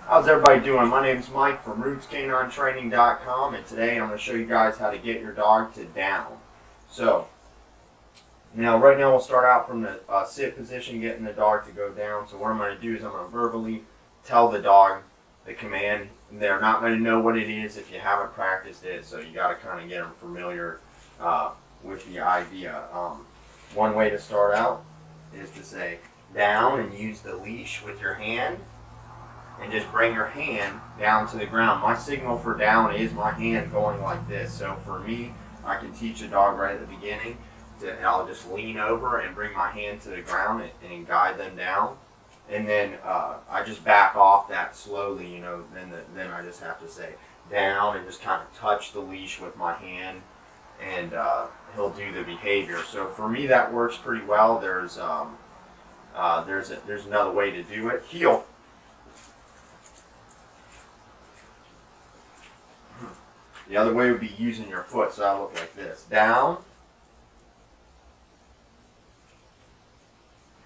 How's everybody doing? My name's Mike from RootsCanineTraining.com, and today I'm going to show you guys how to get your dog to down. So, right now we'll start out from the sit position, getting the dog to go down. So what I'm going to do is I'm going to verbally tell the dog the command. They're not going to know what it is if you haven't practiced it, so you got to kind of get them familiar with the idea. One way to start out is to say down and use the leash with your hand. And just bring your hand down to the ground. My signal for down is my hand going like this. So for me, I can teach a dog right at the beginning. I'll just lean over and bring my hand to the ground and guide them down. And then I just back off that slowly, then I just have to say down and just kind of touch the leash with my hand, and he'll do the behavior. So for me, that works pretty well. There's another way to do it. Heel. The other way would be using your foot, so I look like this. Down.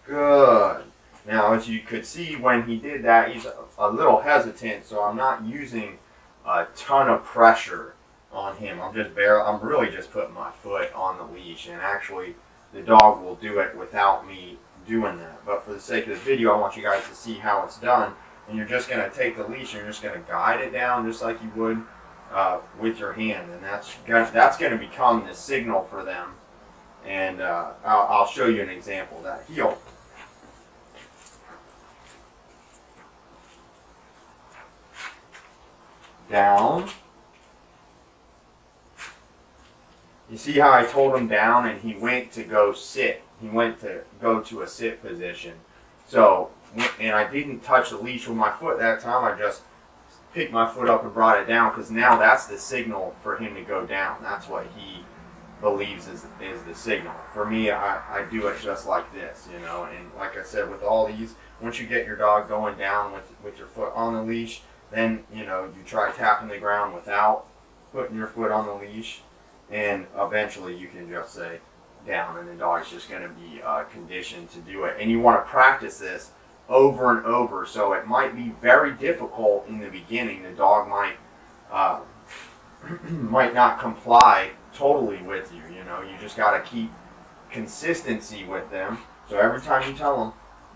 Good. Now, as you could see when he did that, he's a little hesitant, so I'm not using a ton of pressure on him. I'm really just putting my foot on the leash, and actually the dog will do it without me doing that. But for the sake of this video, I want you guys to see how it's done. And you're just going to take the leash and you're just going to guide it down just like you would with your hand, and that's going to become the signal for them. And I'll show you an example of that. Heel. Down. You see how I told him down and he went to go sit. He went to go to a sit position. So, and I didn't touch the leash with my foot that time. I just picked my foot up and brought it down, because now that's the signal for him to go down. That's what he believes is the signal. For me, I do it just like this, and like I said, with all these, once you get your dog going down with your foot on the leash, then you try tapping the ground without putting your foot on the leash, and eventually you can just say down, and the dog's just going to be conditioned to do it. And you want to practice this over and over, so it might be very difficult in the beginning. The dog might might not comply totally with you. You just got to keep consistency with them. So every time you tell them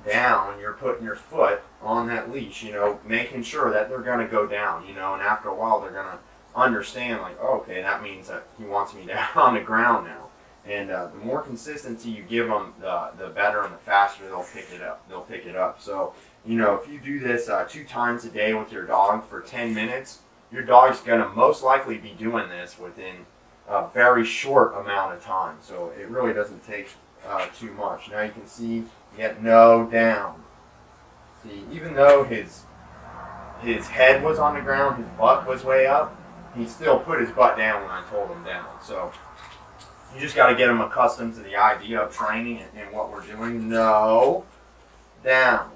down, you're putting your foot on that leash, making sure that they're going to go down, and after a while they're going to understand, like, oh, okay, that means that he wants me down on the ground now. And the more consistency you give them, the better and the faster they'll pick it up. So, if you do this 2 times a day with your dog for 10 minutes, your dog's going to most likely be doing this within a very short amount of time. So it really doesn't take too much. Now you can see you get no down. See, even though his head was on the ground, his butt was way up, he still put his butt down when I told him down. So you just got to get them accustomed to the idea of training and what we're doing. No, down.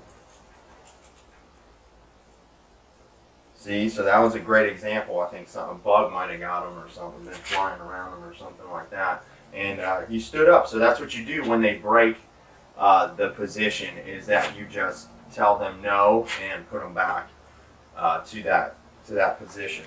See, so that was a great example. I think a bug might have got him or something, been flying around him or something like that. And he stood up. So that's what you do when they break the position, is that you just tell them no and put them back to that position.